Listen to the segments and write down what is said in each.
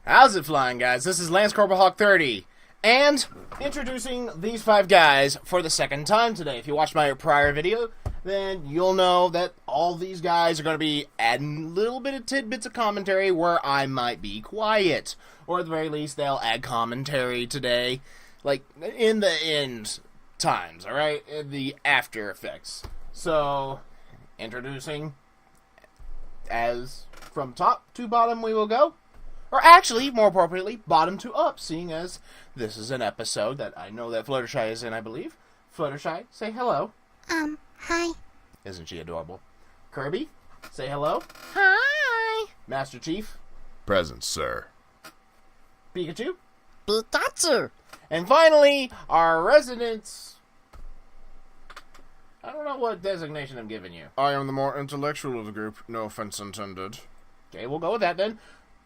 How's it flying, guys? This is Lance Corporal Hawk 30, and introducing these 5 guys for the second time today. If you watched my prior video, then you'll know that all these guys are going to be adding a little bit of tidbits of commentary where I might be quiet. Or at the very least, they'll add commentary today, like, in the end times, alright? The after effects. So, introducing, as from top to bottom we will go. Or actually, more appropriately, bottom to up, seeing as this is an episode that I know that Fluttershy is in, I believe. Fluttershy, say hello. Hi. Isn't she adorable? Kirby, say hello. Hi. Master Chief. Present, sir. Pikachu. Pikachu. And finally, our residents. I don't know what designation I'm giving you. I am the more intellectual of the group. No offense intended. Okay, we'll go with that then.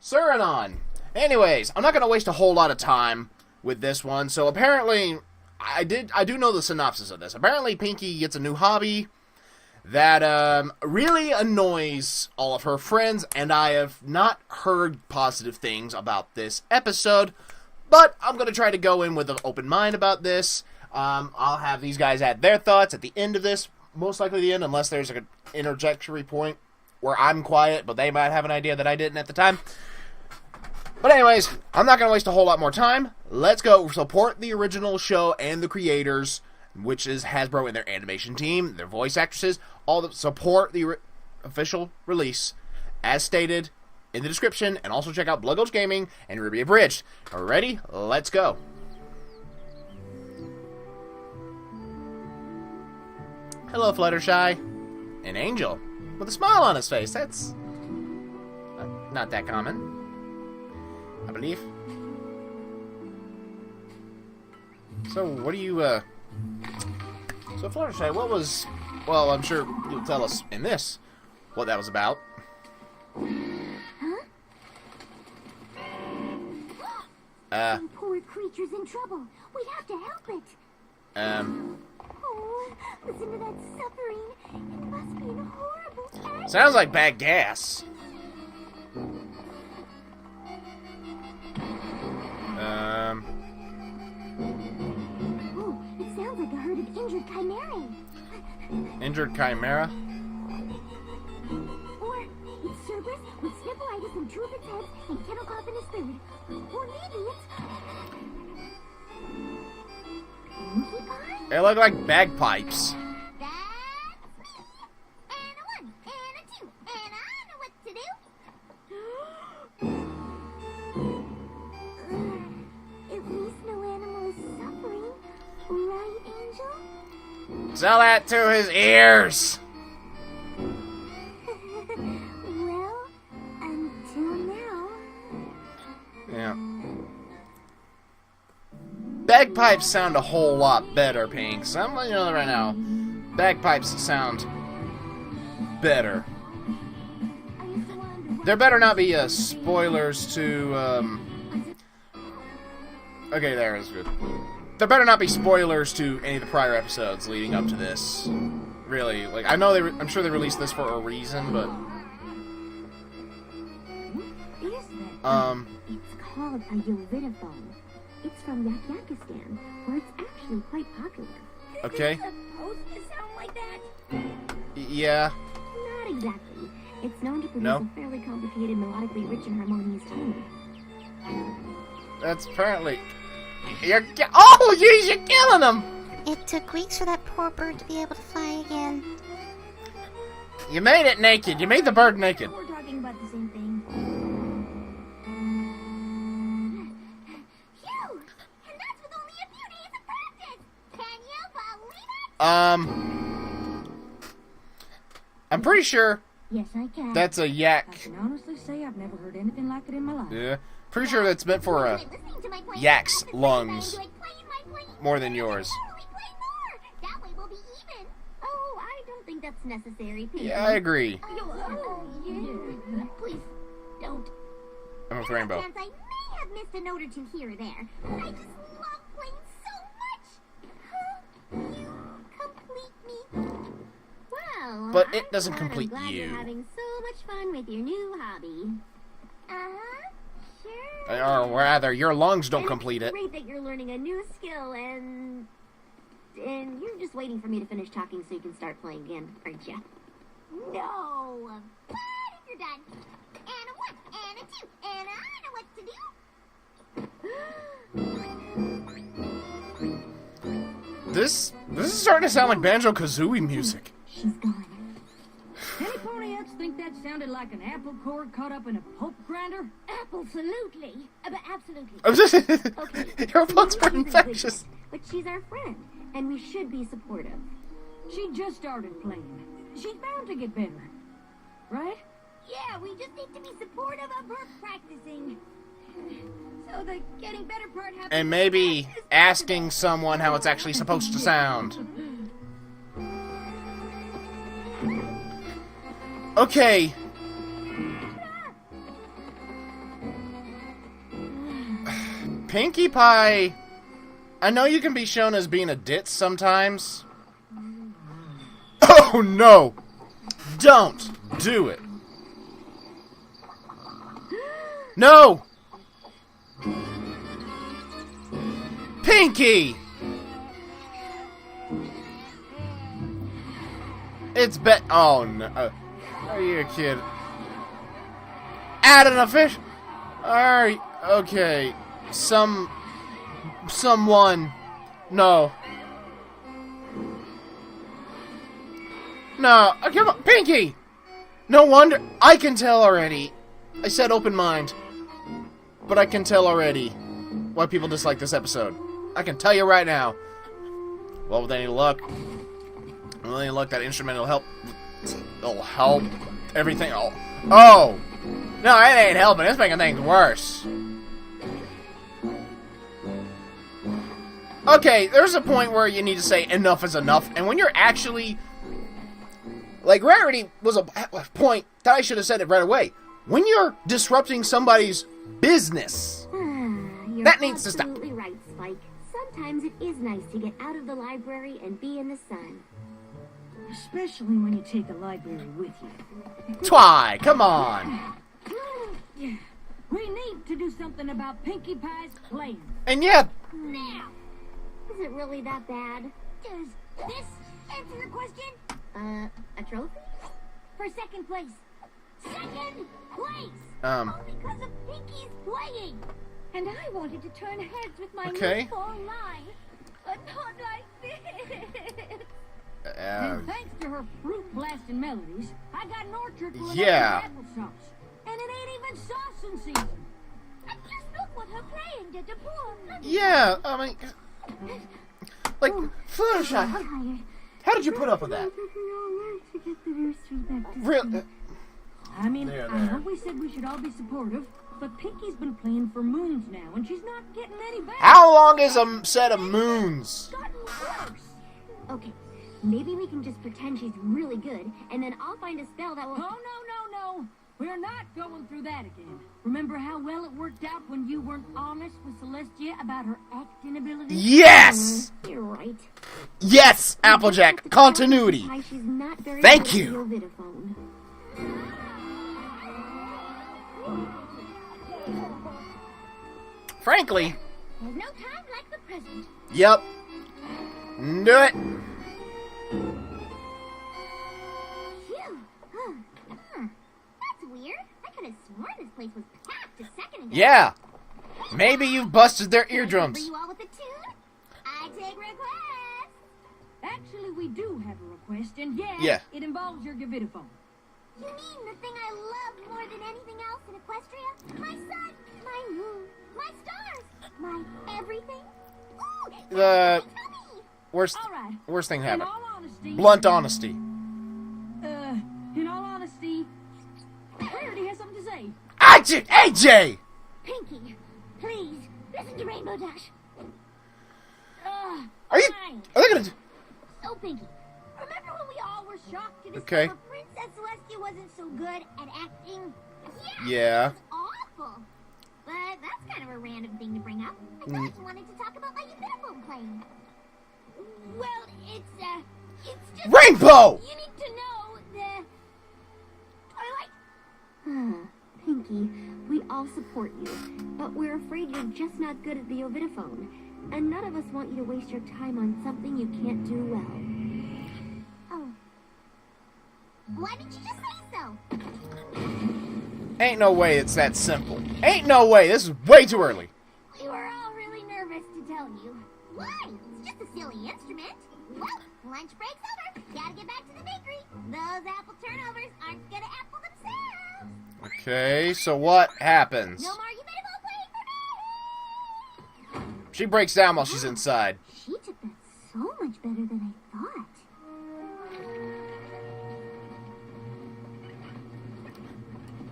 Suranon. Anyways, I'm not going to waste a whole lot of time with this one. So apparently, I do know the synopsis of this. Apparently, Pinky gets a new hobby that really annoys all of her friends, and I have not heard positive things about this episode. But I'm going to try to go in with an open mind about this. I'll have these guys add their thoughts at the end of this. Most likely the end, unless there's an interjectory point where I'm quiet, but they might have an idea that I didn't at the time. But anyways, I'm not going to waste a whole lot more time. Let's go support the original show and the creators, which is Hasbro and their animation team, their voice actresses, all the support the official release, as stated in the description, and also check out Gulch Gaming and RWBY Abridged. Are we ready? Let's go. Hello, Fluttershy. An angel with a smile on his face. That's not that common, I believe. So, what do you, So, Fluttershy, what was... Well, I'm sure you'll tell us in this what that was about. Huh? Poor creature's in trouble. We have to help it. Oh, listen to that suffering. It must be in horrible agony. Sounds like bad gas. Oh, it sounds like a herd of injured chimerae. Injured chimera? Or it's Cerberus with sniffleitis in 2 of its heads and kennel cough in his 3rd. Or maybe it's... Monkey pie? They look like bagpipes. That's me! And a 1, and a 2, and I know what to do! At least no animal is suffering. Right, Angel? Tell that to his ears! Well, until now. Yeah. Bagpipes sound a whole lot better, Pink. So I'm letting you know that right now. Bagpipes sound better. There better not be spoilers to, Okay, there is good. There better not be spoilers to any of the prior episodes leading up to this. Really, like, I know I'm sure they released this for a reason, but... It's called a uridophone. It's from Yakistan, where it's actually quite popular. Okay. Is it supposed to sound like that? Yeah. Not exactly. It's known to produce No? a fairly complicated, melodically rich and harmonious tone. That's apparently... Oh, jeez, you're killing him! It took weeks for that poor bird to be able to fly again. You made it naked. You made the bird naked. We're talking about the same thing. Phew! And that's with only a few days of practice! Can you believe it? I'm pretty sure Yes, I can. that's a yak. I can honestly say I've never heard anything like it in my life. Yeah. Pretty sure that's meant for a yak's lungs more than yours. That way we'll be even. Oh, I don't think that's necessary, Pinky. Yeah, I agree. Please, don't. I'm with Rainbow. Chance I may have missed a note or 2 here or there. I just love playing so much. You complete me. Well, But it doesn't I'm complete glad you. You're having so much fun with your new hobby. Uh-huh. Sure. Or rather, your lungs don't complete it. It's great that you're learning a new skill, and you're just waiting for me to finish talking so you can start playing again, aren't you? No! But if you're done, and a 1, and a 2, and I know what to do. This is starting to sound like Banjo-Kazooie music. She's gone. Any ponyets think that sounded like an apple core caught up in a pulp grinder? Absolutely. Absolutely. Okay. Your bugs are infectious. But she's our friend, and we should be supportive. She just started playing. She's bound to get better. Right? Yeah, we just need to be supportive of her practicing. So the getting better part happens. And maybe asking someone how it's actually supposed to sound. Okay. Pinkie Pie, I know you can be shown as being a ditz sometimes. Oh no! Don't do it. No! Pinkie! It's oh no. Are you a kid? Adding a fish? Alright, okay. Someone. No. No, come on, Pinkie! No wonder, I can tell already. I said open mind. But I can tell already why people dislike this episode. I can tell you right now. Well, with any luck, that instrument will help. It'll help everything. Oh, no, it ain't helping. It's making things worse. Okay, there's a point where you need to say enough is enough, and when you're actually, like, Rarity was a point that I should have said it right away. When you're disrupting somebody's business, that needs to stop. You're absolutely right, Spike. Sometimes it is nice to get out of the library and be in the sun. Especially when you take a library with you. Twy, come on. We need to do something about Pinkie Pie's playing. And yeah. Now, is it really that bad? Does this answer your question? A trophy? For second place. Second place! All because of Pinkie's playing! And I wanted to turn heads with my new fall line, but not like this. And thanks to her fruit-blasting melodies, I got an orchard full of applesauce. And it ain't even saucing season. And just look what her playing did to poor. Yeah, I mean, like, Fluttershy, how did you put up with that? Really? I mean, I know we said we should all be supportive, but Pinkie's been playing for moons now, and she's not getting any better. How long is a set of moons? Gotten worse. Okay, maybe we can just pretend she's really good, and then I'll find a spell that will... Oh, no. We're not going through that again. Remember how well it worked out when you weren't honest with Celestia about her acting ability? Yes! You're right. Yes, Applejack. Continuity. She's not very Thank good you. at the Ovidiphone. Frankly. There's no time like the present. Yep. Do it. Phew. That's weird. I could have sworn this place was packed a second ago. Yeah. Maybe you've busted their eardrums. Are you all with the tune? I take requests. Actually, we do have a request, and it involves your Ovidiphone. You mean the thing I love more than anything else in Equestria? My sun, my moon, my stars, my everything? Ooh, The worst thing happened. Blunt honesty. In all honesty, Rarity has something to say. AJ! Pinkie, please, listen to Rainbow Dash. Are they gonna do... So, Pinkie, remember when we all were shocked to discover Okay. Princess Celestia wasn't so good at acting? Yeah. It was awful. But that's kind of a random thing to bring up. I thought you wanted to talk about my Ovidiphone playing. Well, it's just... Rainbow! You need to know the... Twilight? Pinky, we all support you, but we're afraid you're just not good at the Ovidiphone, and none of us want you to waste your time on something you can't do well. Oh. Why didn't you just say so? Ain't no way it's that simple. Ain't no way. This is way too early. We were all really nervous to tell you. Why? It's just a silly instrument. Well, lunch break's over. Gotta get back to the bakery. Those apple turnovers aren't gonna apple themselves. Okay, so what happens? No more Ovidiphone playing for me. She breaks down while she's inside. She took that so much better than I thought.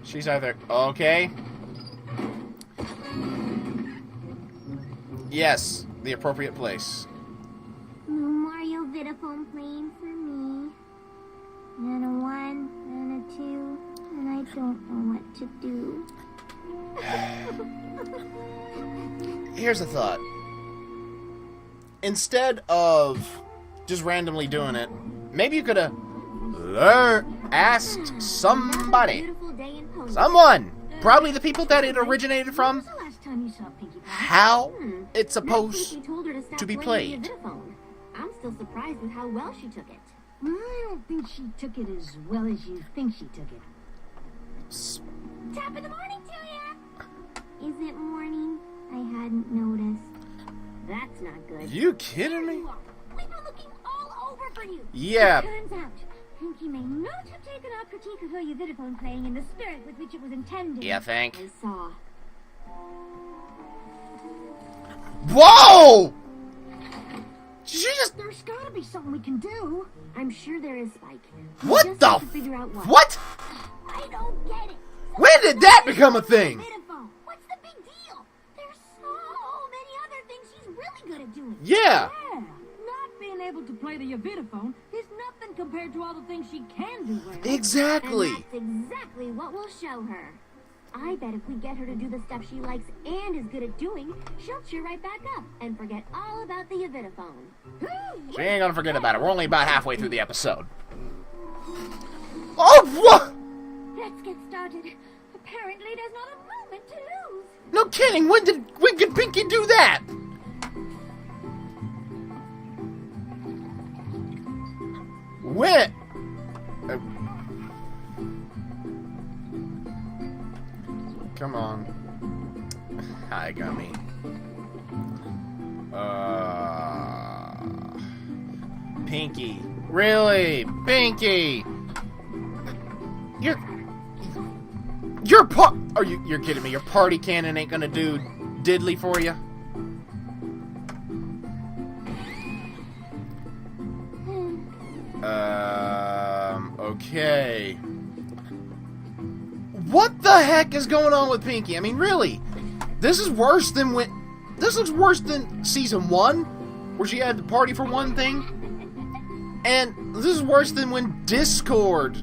She's either... Okay. Yes, the appropriate place. No more Ovidiphone playing for me. And a 1, and a 2, and I don't know what to do. Here's a thought. Instead of just randomly doing it, maybe you could have asked somebody. Beautiful day in Pony. Someone! Probably the people that it originated from. When's the last time you saw Pinkie Pie? How it's Maybe supposed she told her to stop to be playing played. the Ovidiphone. I'm still surprised with how well she took it. I don't think she took it as well as you think she took it. Top of the morning to ya! Is it morning? I hadn't noticed. That's not good. You kidding me? We've been looking all over for you. Yeah. Turns out, Pinkie may not have taken our critique of her Ovidiphone playing in the spirit with which it was intended. You think? I saw. Whoa! She just... There's gotta be something we can do. I'm sure there is, Spike. We What just the have to figure out What? I don't get it. When did that become a thing? Ovidiphone. What's the big deal? There's so many other things she's really good at doing. Yeah. Yeah, not being able to play the Ovidiphone is nothing compared to all the things she can do well. Exactly. And that's exactly what we'll show her. I bet if we get her to do the stuff she likes and is good at doing, she'll cheer right back up and forget all about the Ovidiphone. She ain't gonna forget about it. We're only about halfway through the episode. Oh, what? Let's get started. Apparently, there's not a moment to lose. No kidding. When did Pinkie do that? When? Come on. Hi, Gummy. Pinkie. Really? Pinkie! You're kidding me. Your party cannon ain't gonna do diddly for you? Okay. What the heck is going on with Pinkie? I mean, really? This is worse than this looks worse than season 1, where she had the party for one thing. And this is worse than when Discord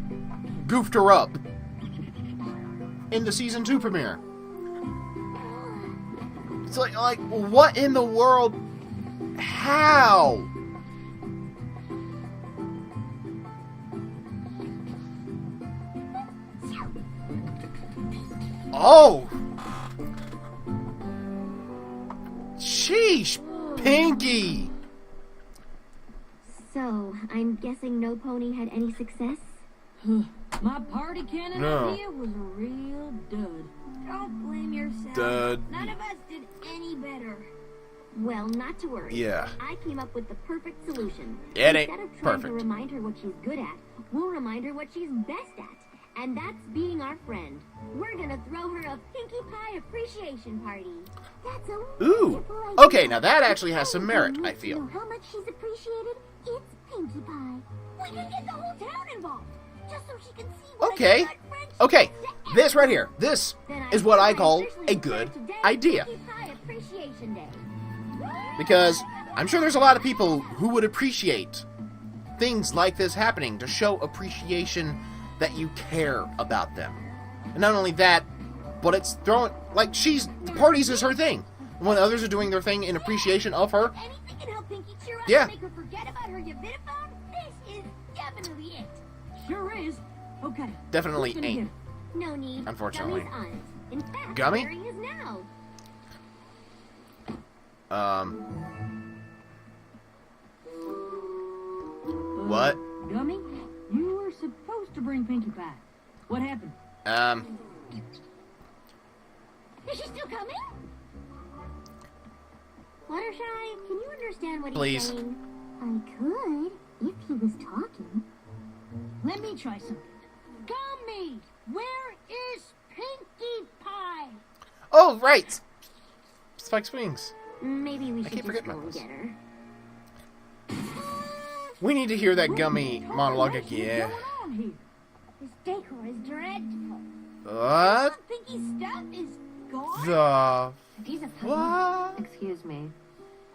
goofed her up in the season 2 premiere. It's like, what in the world? How? Oh! Sheesh, Pinkie! So, I'm guessing no pony had any success? My party cannon No. idea was a real dud. Don't blame yourself. Dud. None of us did any better. Well, not to worry. Yeah. I came up with the perfect solution. It ain't Instead of trying to perfect. remind her what she's good at, we'll remind her what she's best at. And that's being our friend. We're gonna throw her a Pinkie Pie appreciation party. That's a Ooh. wonderful idea. Okay, now that actually has some merit, I To feel. know how much she's appreciated? It's Pinkie Pie. We can get the whole town involved, just so she can see what Okay. a good friendship Okay, is to this right here. This Then is what I hereby call officially a declare good today idea. Pinkie Pie Appreciation Day. Because I'm sure there's a lot of people who would appreciate things like this happening to show appreciation that you care about them. And not only that, but it's throwing, like, the parties is her thing. When others are doing their thing in appreciation of her, Anything can help Pinkie cheer up Yeah. and make her forget about her Ovidiphone. This is definitely it. Sure is. Okay. definitely who's gonna get ain't. it? No need. Unfortunately. Gummy's honest. In fact, Gummy? wearing his now. What? Gummy, you were supposed to bring Pinkie Pie. What happened? Is she still coming? Fluttershy, can you understand what Please. he's saying? I could, if he was talking. Let me try something. Gummy, where is Pinkie Pie? Oh, right! Spike's wings. Maybe we should keep just forgetting go about and this. get her. We need to hear that Gummy monologue What's again. going on here? This decor is dreadful. What Pinkie's stuff is gone. the... He's a What? Excuse me.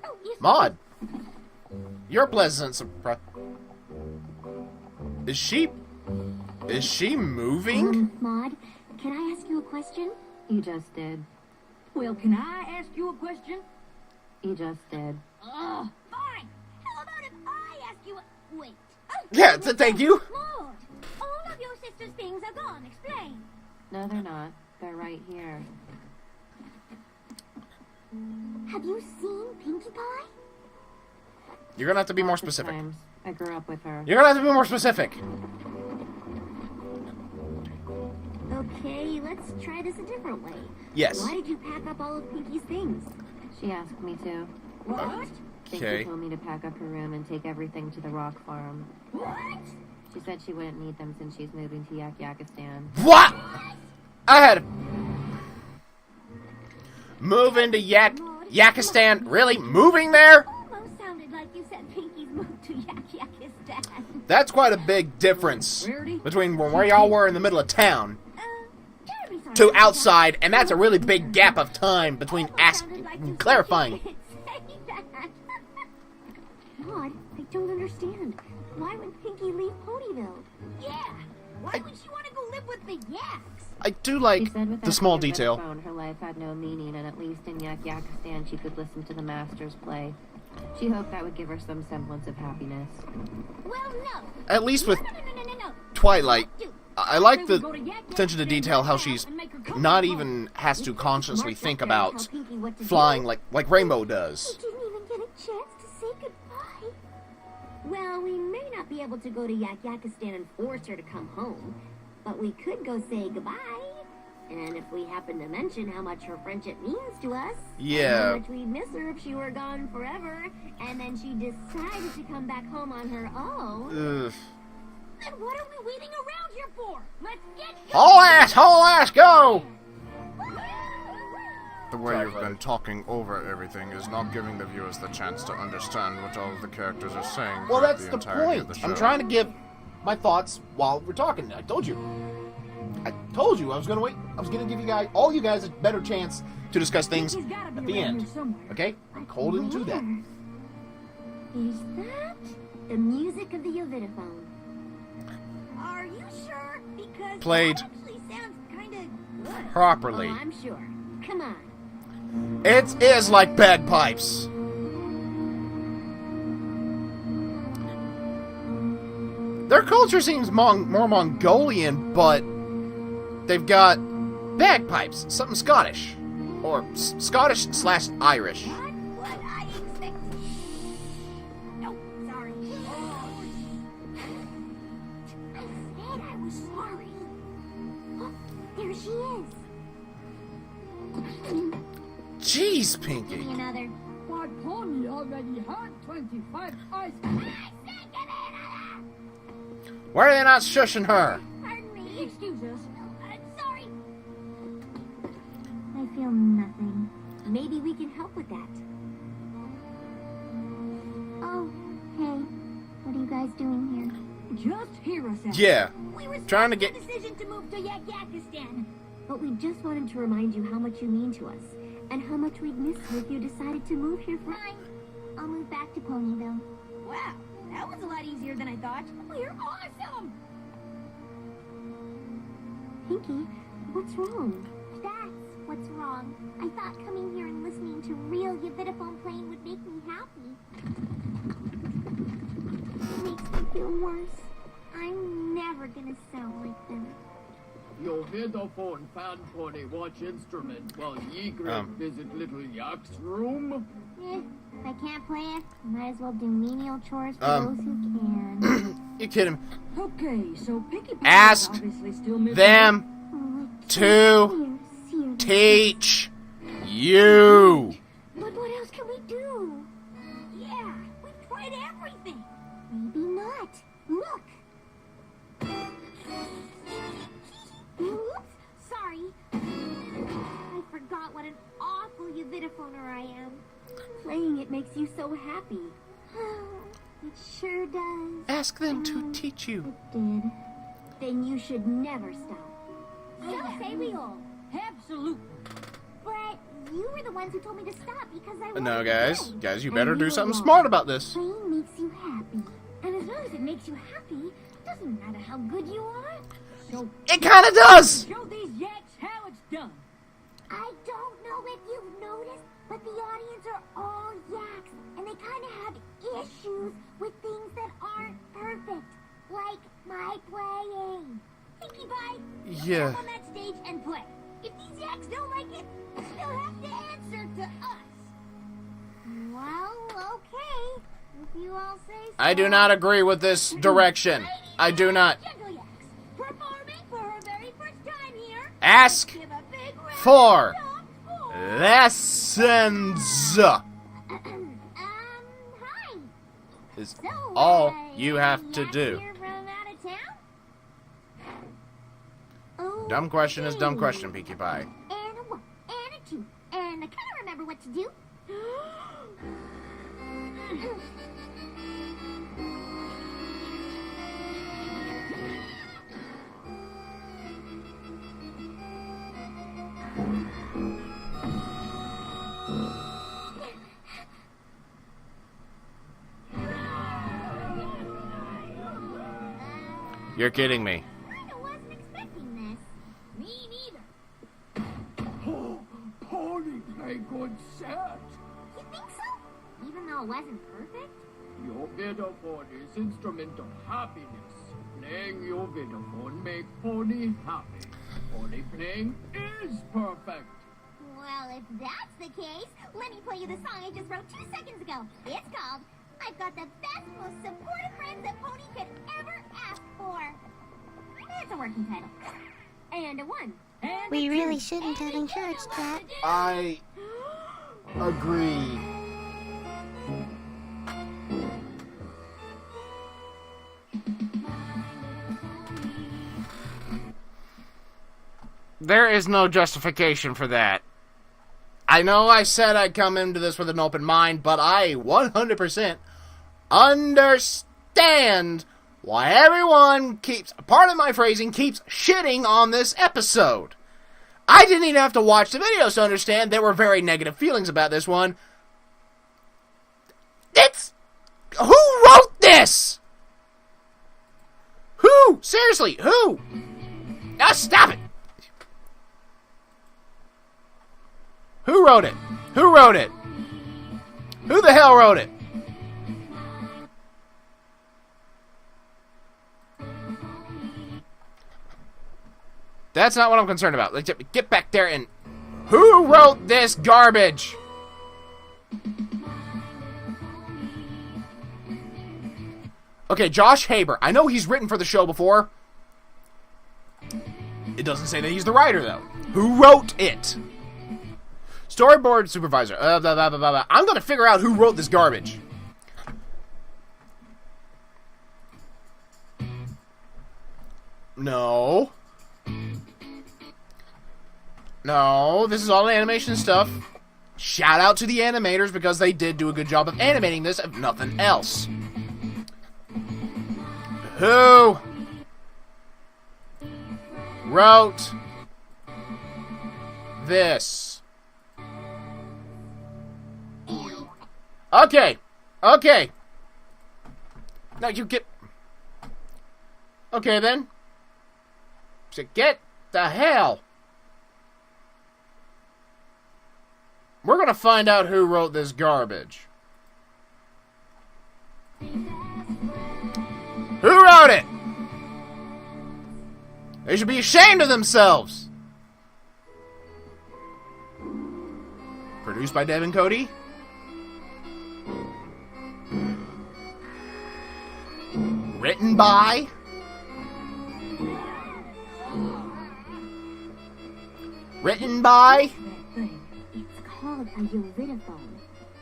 Oh, yes. Maud! You're a pleasant surprise. Is she moving? Maud, can I ask you a question? You just did. Well, can I ask you a question? You just did. Ugh. Fine. How about if I ask you a... Wait. Oh, Yeah, thank you. Maud, all of your sister's things are gone. Explain. No, they're not. They're right here. Have you seen Pinkie Pie? You're gonna have to be more Lots of specific. times. I grew up with her. You're gonna have to be more specific. Okay, let's try this a different way. Yes. Why did you pack up all of Pinkie's things? She asked me to. What? Pinkie Okay. told me to pack up her room and take everything to the rock farm. What? She said she wouldn't need them since she's moving to Yakistan. What? I had... Move into Yakistan? Really? Moving there? Almost sounded like you said Pinkie's moved to Yakistan. That's quite a big difference Rarity? between where y'all were in the middle of town Terribly sorry to about that. outside, and that's a really big gap of time between Almost sounded like you said clarifying. you didn't say that. Maud, I don't understand. Why would Pinkie leave Ponyville? Yeah. Why would she want to go live with the Yaks? I do She like said without the small the detail. phone, her life had no meaning, and at least in Yakistan she could listen to the masters play. She hoped that would give her some semblance of happiness. Well, no. At least with No. Twilight, Dude, I like We the go to Yak attention to Yak detail how now she's and make her come not home. even has to consciously Mark's think up there to about tell Pinkie what to flying do. like Rainbow does. We didn't even get a chance to say goodbye. Well, we may not be able to go to Yakistan and force her to come home, but we could go say goodbye. And if we happen to mention how much her friendship means to us, and Yeah. how much we'd miss her if she were gone forever, and then she decided to come back home on her own, Ugh. then what are we waiting around here for? Let's get Haul ass, go! The way you've been talking over everything is not giving the viewers the chance to understand what all of the characters are saying. Well, throughout that's the entirety of point. the I'm show. trying to give my thoughts while we're talking. I told you I was gonna wait. I was gonna give all you guys a better chance to discuss things Pinkie's gotta be at the around end. here somewhere. Okay? I'm holding to that. Is that the music of the Yovitophone? Are you sure? Because Played that actually sounds kind of good. properly. Oh, I'm sure. Come on. It is like bagpipes. Their culture seems more Mongolian, but they've got bagpipes, something Scottish, or Scottish/Irish. Not what I expected. No, sorry. I said I was sorry. Oh, there she is. Jeez, Give me Pinkie. another. My pony already had 25 ice I said give me another. Why are they not shushing her? Pardon me. Excuse us. Sorry. I feel nothing. Maybe we can help with that. Oh, hey. What are you guys doing here? Just hear us out. Yeah. We were Trying to get- the decision to move to Yakistan. But we just wanted to remind you how much you mean to us, and how much we'd miss you if you decided to move here for... Fine. I'll move back to Ponyville. Wow, that was a lot easier than I thought. We're awesome! Pinkie, what's wrong? That's what's wrong. I thought coming here and listening to real Yovitophone playing would make me happy. It makes me feel worse. I'm never gonna sound like them. Your Vidophone fan pony watch instrument while ye visit little Yak's room. If I can't play it, might as well do menial chores for those who can. You kidding? Okay, so Pinkie Pie Ask is obviously still missing. them to teach you. But what else can we do? Yeah, we've tried everything. Maybe not. Look. Oops, sorry. I forgot what an awful Uvidophoner I am. Playing it makes you so happy. It sure does. Ask them to teach you. It did. Then you should never stop. So say we all. Absolutely. But you were the ones who told me to stop because I wanted No, to play. guys, you better do something smart about this. Playing makes you happy. And as long as it makes you happy, it doesn't matter how good you are. So It kind of does. show these yaks how it's done. I don't know if you've noticed, but the audience are all yaks, and they kind of have issues with things that aren't perfect, like my playing. Pinkie Pie, Yeah. step on that stage and play. If these yaks don't like it, they'll have to answer to us. Well, okay, if you all say so. I do not agree with this direction. I do not. Gentle yaks, performing for her very first time here. Ask Give a big round for of applause for- lessons. Hi. Is So, all you have to yak do. here from out of town? Oh, Dumb question is dumb question, Pinkie Pie. And a 1, and a 2, and I kind of remember what to do. You're kidding me. I wasn't expecting this. Me neither. Pony play good set. You think so? Even though it wasn't perfect? Your Vidophone is instrument of happiness. Playing your Vidophone make Pony happy. Pony playing is perfect. Well, if that's the case, let me play you the song I just wrote 2 seconds ago. It's called I've Got the Best, Most Supportive Friends a Pony Could Ever Ask For. It's a working title. And a 1. And We a really two. shouldn't have encouraged that. I agree. There is no justification for that. I know I said I'd come into this with an open mind, but I 100% understand why everyone keeps, pardon my phrasing, keeps shitting on this episode. I didn't even have to watch the videos to understand there were very negative feelings about this one. Who wrote this? Who? Seriously, who? Ah, stop it! Who wrote it? Who wrote it? Who the hell wrote it? That's not what I'm concerned about. Let's get back there and... Who wrote this garbage? Okay, Josh Haber. I know he's written for the show before. It doesn't say that he's the writer, though. Who wrote it? Storyboard supervisor. Blah, blah, blah, blah, blah. I'm gonna figure out who wrote this garbage. No. No, this is all animation stuff. Shout out to the animators because they did do a good job of animating this, if nothing else. Who wrote this? Okay. Okay. No, you get... Okay, then. So get the hell. We're gonna find out who wrote this garbage. Who wrote it? They should be ashamed of themselves. Produced by Deb and Cody. Written by... Written by... It's called a uridophone.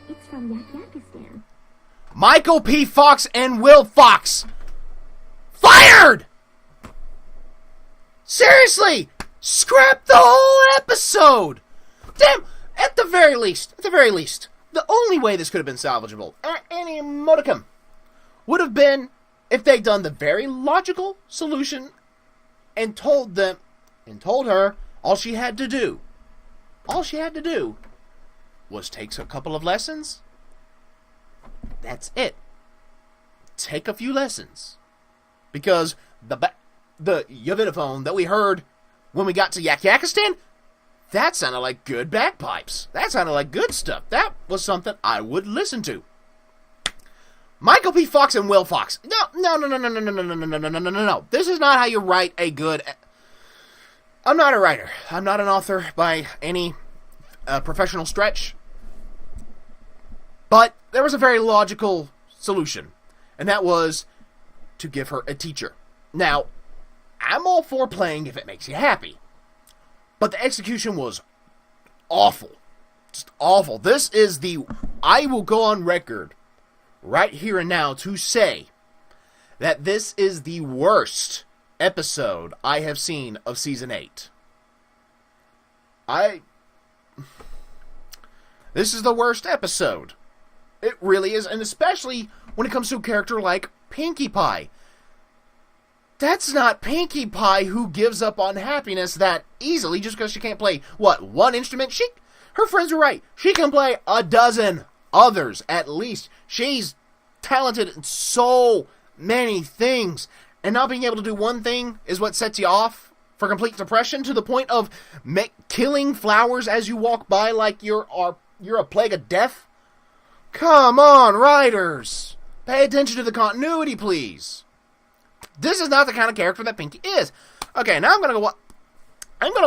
It's from Yakistan. Michael P. Fox and Will Fox. Fired! Seriously! Scrap the whole episode! Damn! At the very least, the only way this could have been salvageable, any modicum, would have been if they'd done the very logical solution and told her all she had to do was take a couple of lessons. That's it. Take a few lessons. Because the Yavitaphone that we heard when we got to Yakistan, that sounded like good bagpipes. That sounded like good stuff. That was something I would listen to. Michael P. Fox and Will Fox. No. This is not how you write a good... I'm not a writer. I'm not an author by any professional stretch. But there was a very logical solution. And that was to give her a teacher. Now, I'm all for playing if it makes you happy. But the execution was awful. Just awful. This is I will go on record right here and now to say that this is the worst episode I have seen of Season 8. This is the worst episode. It really is, and especially when it comes to a character like Pinkie Pie. That's not Pinkie Pie who gives up on happiness that easily just because she can't play, one instrument? Her friends were right. She can play a dozen others, at least. She's talented in so many things. And not being able to do one thing is what sets you off for complete depression, to the point of killing flowers as you walk by like you're a plague of death? Come on, writers! Pay attention to the continuity, please. This is not the kind of character that Pinkie is. Okay, now I'm gonna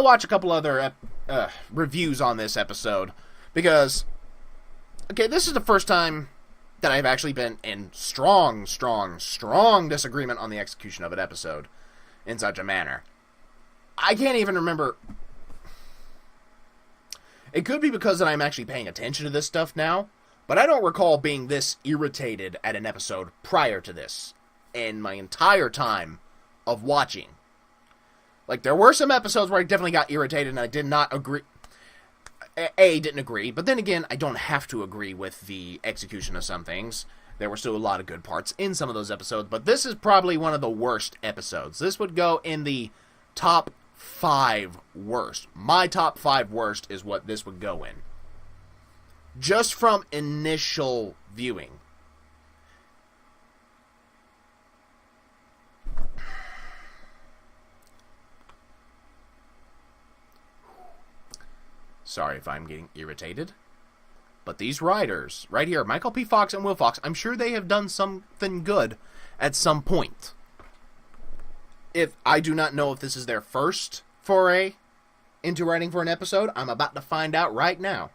watch a couple other reviews on this episode, because this is the first time that I've actually been in strong disagreement on the execution of an episode in such a manner. I can't even remember. It could be because that I'm actually paying attention to this stuff now, but I don't recall being this irritated at an episode prior to this in my entire time of watching. Like, there were some episodes where I definitely got irritated and I did not agree. Didn't agree, but then again, I don't have to agree with the execution of some things. There were still a lot of good parts in some of those episodes, but this is probably one of the worst episodes. This would go in the top 5 worst. My top 5 worst is what this would go in. Just from initial viewing. Sorry if I'm getting irritated. But these writers, right here, Michael P. Fox and Will Fox, I'm sure they have done something good at some point. I do not know if this is their first foray into writing for an episode. I'm about to find out right now.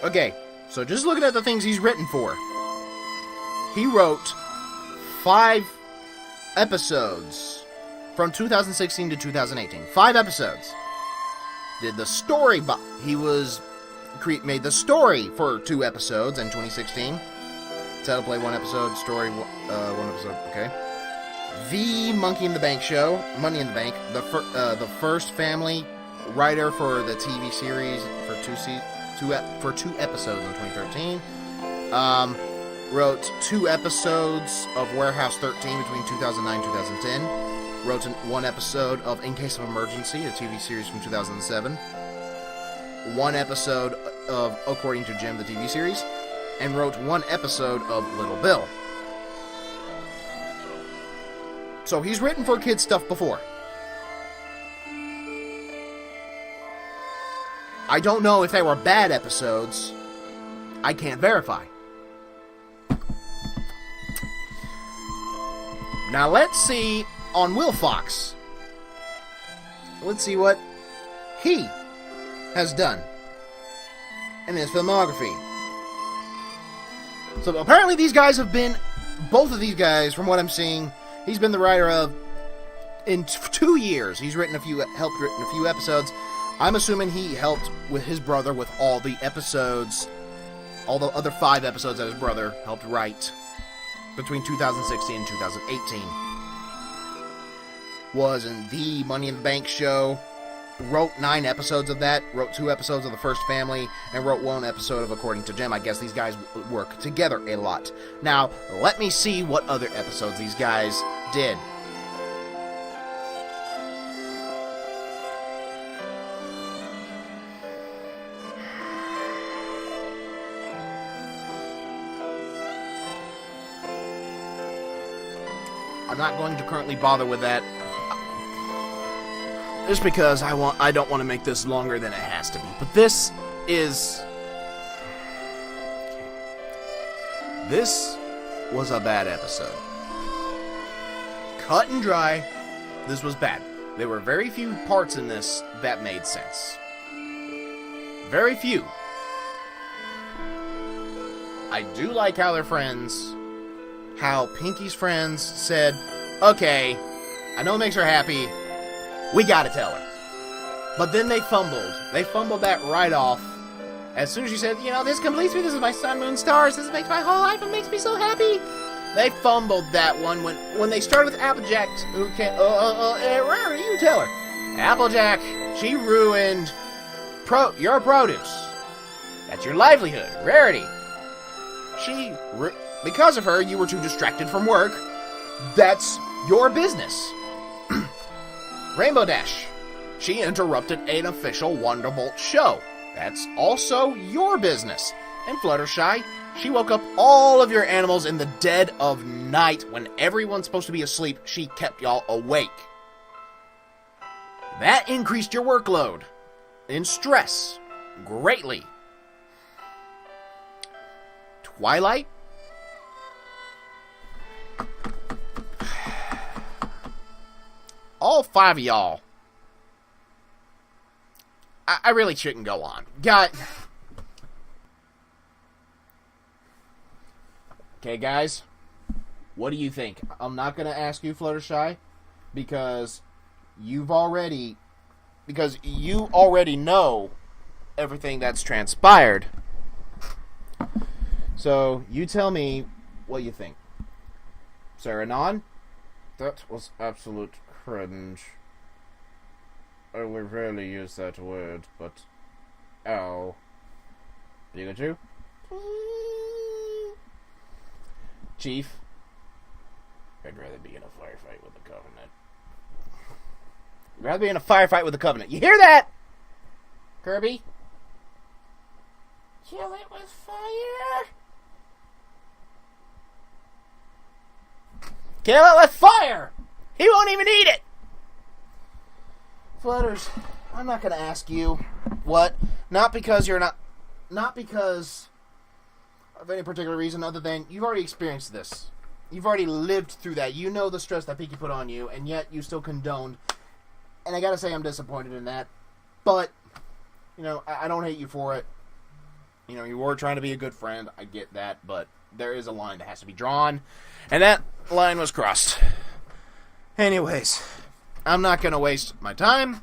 Okay, so just looking at the things he's written for. He wrote 5 episodes from 2016 to 2018. 5 episodes. Did the story, made the story for 2 episodes in 2016. Title play 1 episode, story 1 episode. Okay. The Monkey in the Bank show, Money in the Bank, the first family writer for the TV series for two episodes in 2013. Wrote 2 episodes of Warehouse 13 between 2009 and 2010. Wrote 1 episode of In Case of Emergency, a TV series from 2007. 1 episode of According to Jim, the TV series. And wrote 1 episode of Little Bill. So he's written for kids stuff before. I don't know if they were bad episodes. I can't verify. Now let's see on Will Fox. Let's see what he has done in his filmography. So apparently these guys have been, both of these guys, from what I'm seeing, he's been the writer of, in 2 years, he's helped written a few episodes. I'm assuming he helped with his brother with all the episodes, all the other 5 episodes that his brother helped write between 2016 and 2018. Was in the Money in the Bank show, wrote 9 episodes of that, wrote 2 episodes of The First Family, and wrote 1 episode of According to Jim. I guess these guys work together a lot. Now, let me see what other episodes these guys did. I'm not going to currently bother with that, just because I don't want to make this longer than it has to be. But this was a bad episode. Cut and dry, this was bad. There were very few parts in this that made sense. Very few. I do like how they're friends. How Pinky's friends said, okay, I know it makes her happy, we gotta tell her. But then they fumbled. They fumbled that right off. As soon as she said, you know, this completes me, this is my sun, moon, stars, this makes my whole life, it makes me so happy. They fumbled that one when they started with Applejack, who can't, Rarity, you tell her. Applejack, she ruined your produce. That's your livelihood, Rarity. Because of her, you were too distracted from work. That's your business. Rainbow Dash. She interrupted an official Wonderbolt show. That's also your business. And Fluttershy. She woke up all of your animals in the dead of night when everyone's supposed to be asleep. She kept y'all awake. That increased your workload and stress greatly. Twilight. All 5 of y'all. I really shouldn't go on. Okay, guys. What do you think? I'm not going to ask you, Fluttershy, because you already know everything that's transpired. So, you tell me what you think. Saranon? That was absolute cringe. I would rarely use that word, but... Ow. Pikachu? Chief? I'd rather be in a firefight with the Covenant. I'd rather be in a firefight with the Covenant. You hear that? Kirby? Kill it with fire! Kill it with fire! He won't even eat it! Flutters, I'm not going to ask you what. Not because of any particular reason other than you've already experienced this. You've already lived through that. You know the stress that Pinky put on you, and yet you still condoned. And I got to say I'm disappointed in that. But, you know, I don't hate you for it. You know, you were trying to be a good friend. I get that. But there is a line that has to be drawn. And that line was crossed. Anyways, I'm not going to waste my time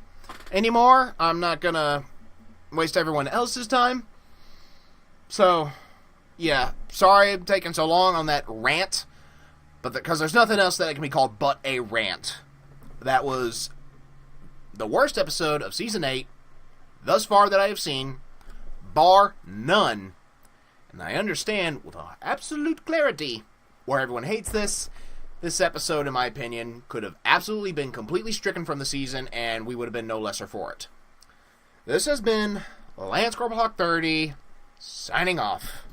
anymore. I'm not going to waste everyone else's time. So, yeah, sorry I'm taking so long on that rant, but because there's nothing else that can be called but a rant. That was the worst episode of Season 8 thus far that I have seen, bar none. And I understand with absolute clarity where everyone hates this. This episode, in my opinion, could have absolutely been completely stricken from the season, and we would have been no lesser for it. This has been Lance Corporalhawk 30, signing off.